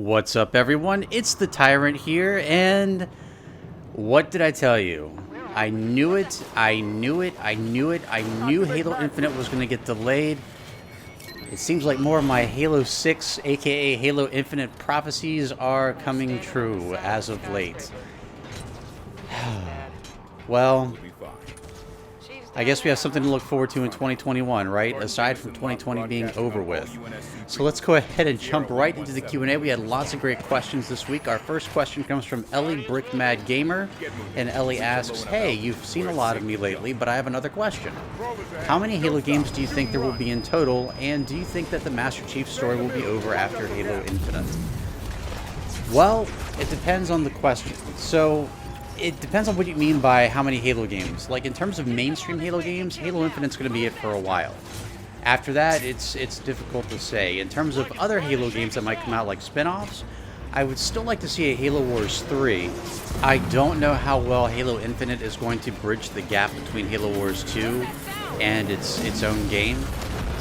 What's up, everyone? It's the Tyrant here, and what did I tell you? I knew it, I knew it, I knew it. I knew Halo Infinite was going to get delayed. It seems like more of my Halo 6, aka Halo Infinite prophecies are coming true as of late. Well, I guess we have something to look forward to in 2021, right? Aside from 2020 being over with. So let's go ahead and jump right into the Q&A. We had lots of great questions this week. Our first question comes from ELLIE BRICKMAD Gamer. And ELLIE asks, hey, you've seen a lot of me lately, but I have another question. How many Halo games do you think there will be in total? And do you think that the Master Chief story will be over after Halo Infinite? Well, it depends on the question. So it depends on what you mean by how many Halo games. Like, in terms of mainstream Halo games, Halo Infinite's going to be it for a while. After that, it's difficult to say. In terms of other Halo games that might come out, like spin-offs, I would still like to see a Halo Wars 3. I don't know how well Halo Infinite is going to bridge the gap between Halo Wars 2 and its own game.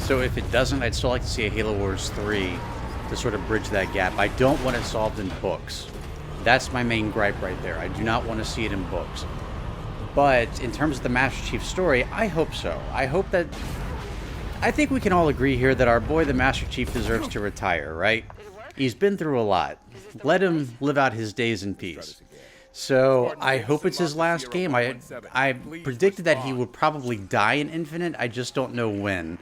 So if it doesn't, I'd still like to see a Halo Wars 3 to sort of bridge that gap. I don't want it solved in books. That's my main gripe right there. I do not want to see it in books. But in terms of the Master Chief story, I hope so. I think we can all agree here that our boy, the Master Chief, deserves to retire, right? He's been through a lot. Let him live out his days in peace. So I hope it's his last game. I predicted that he would probably die in Infinite. I just don't know when.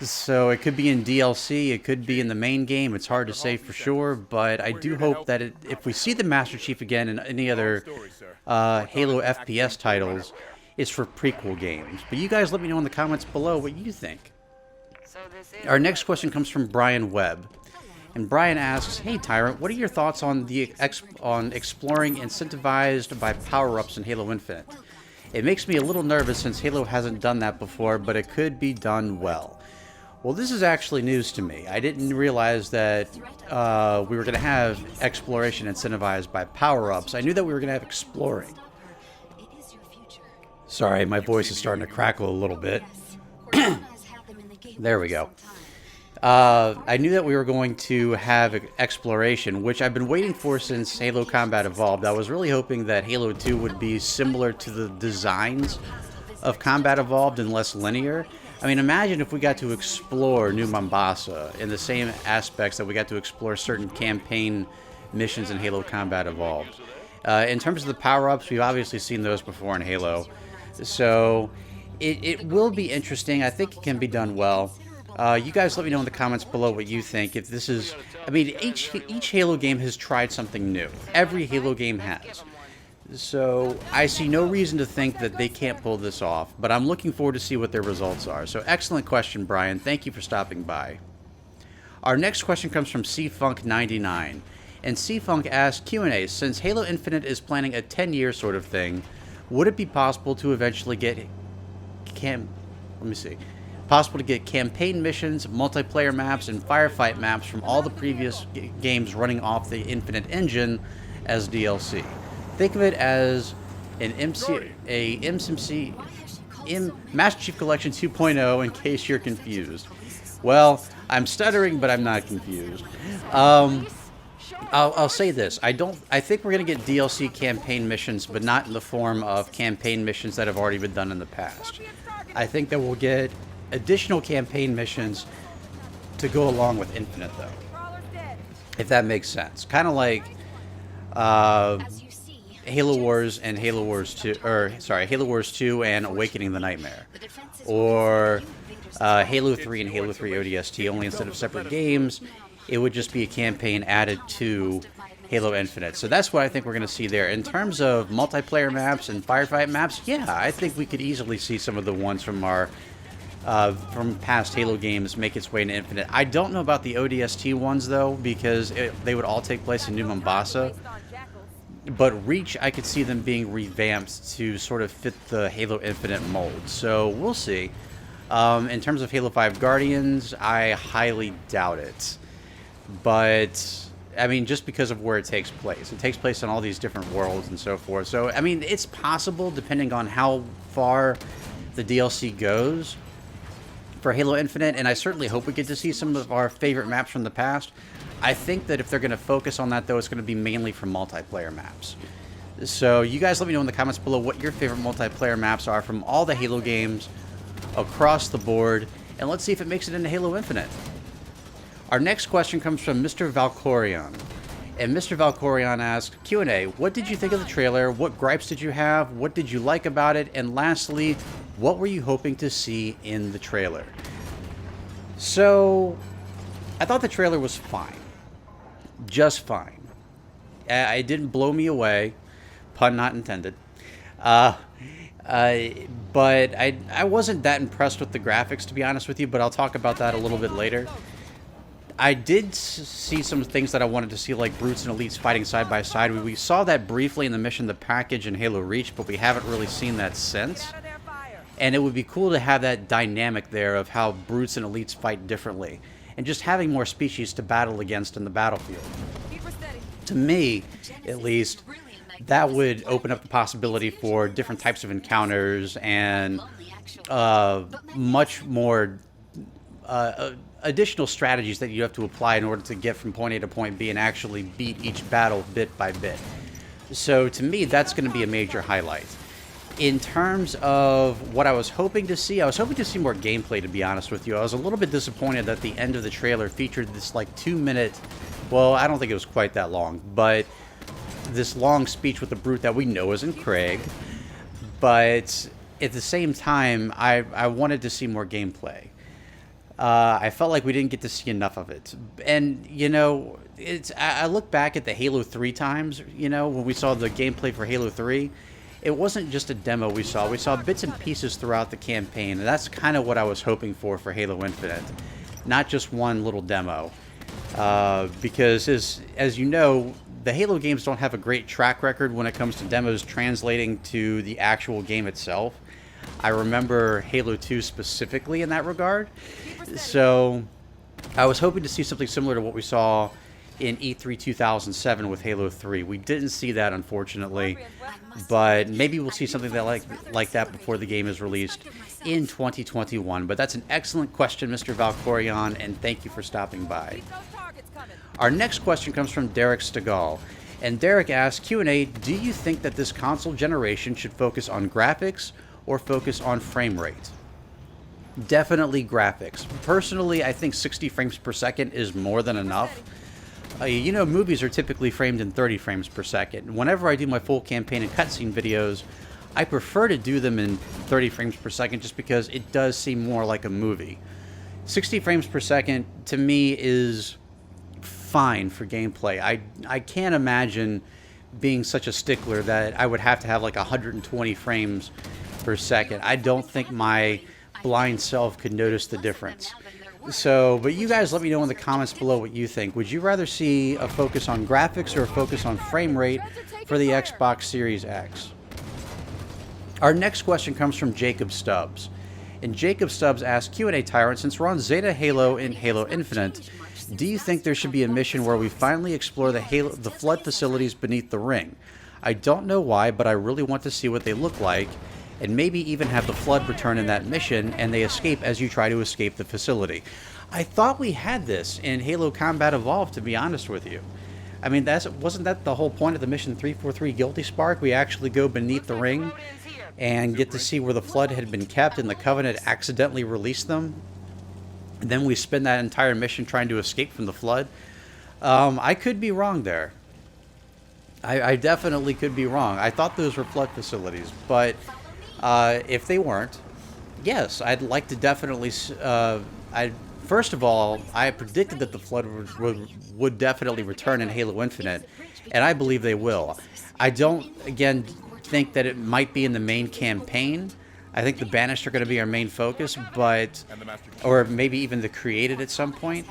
So it could be in DLC, it could be in the main game. It's hard to say for sure, but I do hope that if we see the Master Chief again in any other Halo FPS titles, it's for prequel games. But you guys let me know in the comments below what you think. Our next question comes from Brian Webb. And Brian asks, hey Tyrant, what are your thoughts on exploring incentivized by power-ups in Halo Infinite? It makes me a little nervous since Halo hasn't done that before, but it could be done well. Well, this is actually news to me. I didn't realize that we were going to have exploration incentivized by power-ups. I knew that we were going to have exploring. Sorry, my voice is starting to crackle a little bit. There we go. I knew that we were going to have exploration, which I've been waiting for since Halo Combat Evolved. I was really hoping that Halo 2 would be similar to the designs of Combat Evolved and less linear. I mean, imagine if we got to explore New Mombasa in the same aspects that we got to explore certain campaign missions in Halo Combat Evolved. In terms of the power-ups, we've obviously seen those before in Halo. So it will be interesting. I think it can be done well. You guys let me know in the comments below what you think. If this is, I mean, each Halo game has tried something new. Every Halo game has. So I see no reason to think that they can't pull this off, but I'm looking forward to see what their results are. So excellent question, Brian. Thank you for stopping by. Our next question comes from CFunk99. And CFunk asks, Q&A, since Halo Infinite is planning a 10-year sort of thing, would it be possible to eventually get possible to get campaign missions, multiplayer maps, and firefight maps from all the previous games running off the Infinite engine as DLC? Think of it as an Master Chief Collection 2.0 in case you're confused. Well, I'm stuttering, but I'm not confused. I'll say this. I think we're going to get DLC campaign missions, but not in the form of campaign missions that have already been done in the past. I think that we'll get additional campaign missions to go along with Infinite, though. If that makes sense. Kind of like Halo Wars and Halo Wars 2, Halo Wars 2 and Awakening the Nightmare. Or Halo 3 and Halo 3 ODST, only instead of separate games, it would just be a campaign added to Halo Infinite. So that's what I think we're going to see there. In terms of multiplayer maps and firefight maps, yeah, I think we could easily see some of the ones from our from past Halo games make its way into Infinite. I don't know about the ODST ones, though, because they would all take place in New Mombasa. But Reach, I could see them being revamped to sort of fit the Halo Infinite mold. So we'll see. In terms of Halo 5 Guardians, I highly doubt it. But I mean, just because of where it takes place. It takes place on all these different worlds and so forth. So, I mean, it's possible, depending on how far the DLC goes for Halo Infinite, and I certainly hope we get to see some of our favorite maps from the past. I think that if they're going to focus on that, though, it's going to be mainly for multiplayer maps. So you guys let me know in the comments below what your favorite multiplayer maps are from all the Halo games across the board, and let's see if it makes it into Halo Infinite. Our next question comes from Mr. VALKORION. And Mr. VALKORION asked, Q&A, what did you think of the trailer? What gripes did you have? What did you like about it? And lastly, what were you hoping to see in the trailer? So, I thought the trailer was fine. Just fine. It didn't blow me away. Pun not intended. But I wasn't that impressed with the graphics, to be honest with you, but I'll talk about that a little bit later. I did see some things that I wanted to see, like Brutes and Elites fighting side by side. We saw that briefly in the mission The Package in Halo Reach, but we haven't really seen that since. And it would be cool to have that dynamic there of how Brutes and Elites fight differently, and just having more species to battle against in the battlefield. To me, at least, that would open up the possibility for different types of encounters and much more additional strategies that you have to apply in order to get from point A to point B and actually beat each battle bit by bit. So to me, that's going to be a major highlight. In terms of what I was hoping to see, I was hoping to see more gameplay, to be honest with you. I was a little bit disappointed that the end of the trailer featured this like 2-minute, well, I don't think it was quite that long, but this long speech with the Brute that we know isn't Craig. But at the same time, I wanted to see more gameplay. I felt like we didn't get to see enough of it. And, you know, I look back at the Halo 3 times, you know, when we saw the gameplay for Halo 3. It wasn't just a demo we saw. We saw bits and pieces throughout the campaign, and that's kind of what I was hoping for Halo Infinite. Not just one little demo. Because, as you know, the Halo games don't have a great track record when it comes to demos translating to the actual game itself. I remember Halo 2 specifically in that regard. So I was hoping to see something similar to what we saw in E3 2007 with Halo 3. We didn't see that, unfortunately, but maybe we'll see something that like that before the game is released in 2021. But that's an excellent question, Mr. VALKORION, and thank you for stopping by. Our next question comes from Derek Stegall, and Derek asks, Q&A, do you think that this console generation should focus on graphics or focus on frame rate? Definitely graphics. Personally, I think 60 frames per second is more than enough. You know, movies are typically framed in 30 frames per second. Whenever I do my full campaign and cutscene videos, I prefer to do them in 30 frames per second just because it does seem more like a movie. 60 frames per second, to me, is fine for gameplay. I can't imagine being such a stickler that I would have to have like 120 frames per second. I don't think my blind self could notice the difference. So, but you guys let me know in the comments below what you think. Would you rather see a focus on graphics or a focus on frame rate for the Xbox Series X? Our next question comes from Jacob Stubbs. And Jacob Stubbs asks, Q&A Tyrant, since we're on Zeta Halo in Halo Infinite, do you think there should be a mission where we finally explore the flood facilities beneath the ring? I don't know why, but I really want to see what they look like, and maybe even have the flood return in that mission and they escape as you try to escape the facility. I thought we had this in Halo Combat Evolved, to be honest with you. I mean, wasn't that the whole point of the mission 343 Guilty Spark? We actually go beneath the ring and get to see where the flood had been kept and the Covenant accidentally released them. And then we spend that entire mission trying to escape from the flood. I could be wrong there. I definitely could be wrong. I thought those were flood facilities, but if they weren't, yes, I'd like to definitely. First of all, I predicted that the flood would definitely return in Halo Infinite, and I believe they will. I don't, again, think that it might be in the main campaign. I think the Banished are going to be our main focus, or maybe even the Created at some point.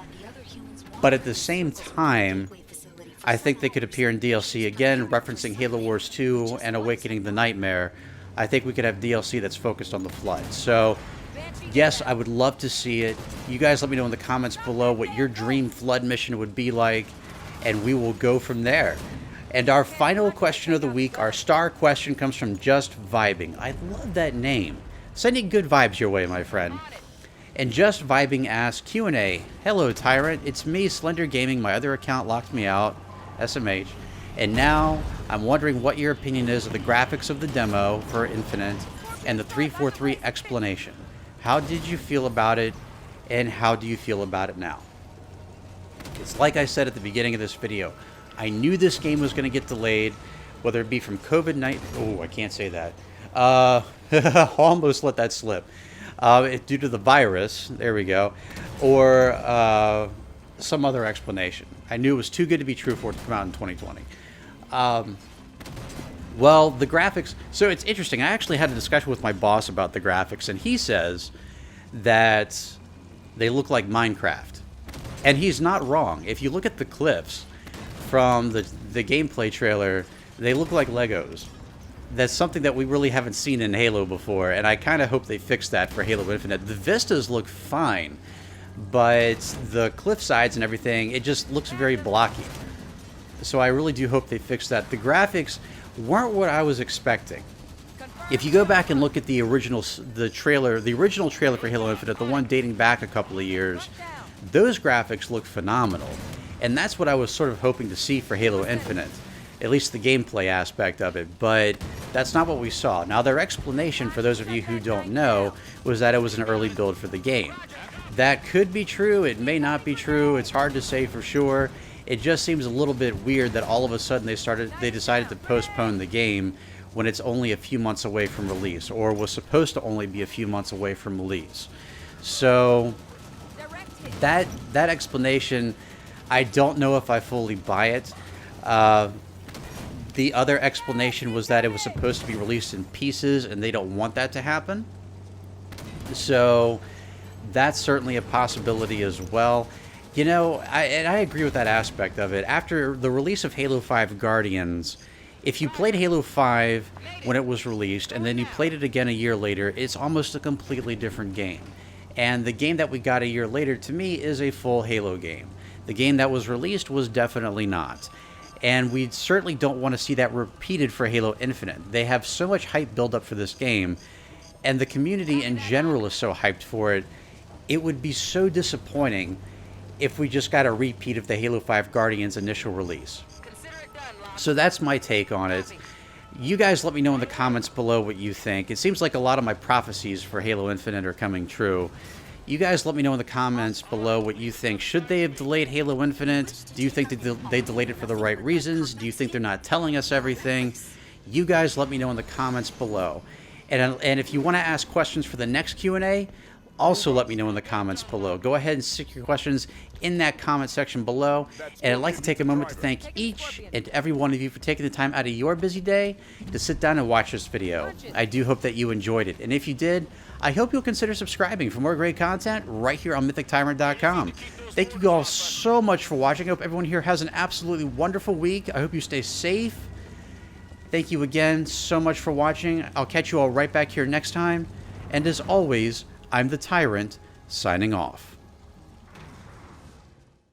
But at the same time, I think they could appear in DLC again, referencing Halo Wars 2 and Awakening the Nightmare. I think we could have DLC that's focused on the flood. So, yes, I would love to see it. You guys let me know in the comments below what your dream flood mission would be like, and we will go from there. And our final question of the week, our star question, comes from Just Vibing. I love that name. Sending good vibes your way, my friend. And Just Vibing asks, Q&A, hello Tyrant, it's me, Slender Gaming, my other account locked me out, SMH, and now I'm wondering what your opinion is of the graphics of the demo for Infinite and the 343 explanation. How did you feel about it, and how do you feel about it now? It's like I said at the beginning of this video, I knew this game was going to get delayed, whether it be from COVID-19, oh, I can't say that, almost let that slip, due to the virus, there we go, or some other explanation. I knew it was too good to be true for it to come out in 2020. Well, the graphics, so it's interesting, I actually had a discussion with my boss about the graphics, and he says that they look like Minecraft. And he's not wrong. If you look at the clips from the gameplay trailer, they look like Legos. That's something that we really haven't seen in Halo before, and I kind of hope they fix that for Halo Infinite. The vistas look fine, but the cliff sides and everything, it just looks very blocky. So I really do hope they fix that. The graphics weren't what I was expecting. If you go back and look at the original trailer for Halo Infinite, the one dating back a couple of years, those graphics look phenomenal. And that's what I was sort of hoping to see for Halo Infinite, at least the gameplay aspect of it, but that's not what we saw. Now, their explanation, for those of you who don't know, was that it was an early build for the game. That could be true, it may not be true, it's hard to say for sure. It just seems a little bit weird that all of a sudden they decided to postpone the game when it's only a few months away from release, or was supposed to only be a few months away from release. So that explanation, I don't know if I fully buy it. The other explanation was that it was supposed to be released in pieces, and they don't want that to happen. So that's certainly a possibility as well. You know, I agree with that aspect of it. After the release of Halo 5 Guardians, if you played Halo 5 when it was released, and then you played it again a year later, it's almost a completely different game. And the game that we got a year later, to me, is a full Halo game. The game that was released was definitely not. And we certainly don't want to see that repeated for Halo Infinite. They have so much hype build up for this game, and the community in general is so hyped for it. It would be so disappointing if we just got a repeat of the Halo 5 Guardians initial release. So that's my take on it. You guys let me know in the comments below what you think. It seems like a lot of my prophecies for Halo Infinite are coming true. You guys let me know in the comments below what you think. Should they have delayed Halo Infinite? Do you think that they delayed it for the right reasons? Do you think they're not telling us everything? You guys let me know in the comments below. And if you want to ask questions for the next Q&A, also let me know in the comments below. Go ahead and stick your questions in that comment section below. And I'd like to take a moment to thank each and every one of you for taking the time out of your busy day to sit down and watch this video. I do hope that you enjoyed it. And if you did, I hope you'll consider subscribing for more great content right here on MythicTyrant.com. Thank you all so much for watching. I hope everyone here has an absolutely wonderful week. I hope you stay safe. Thank you again so much for watching. I'll catch you all right back here next time. And as always, I'm the Tyrant, signing off.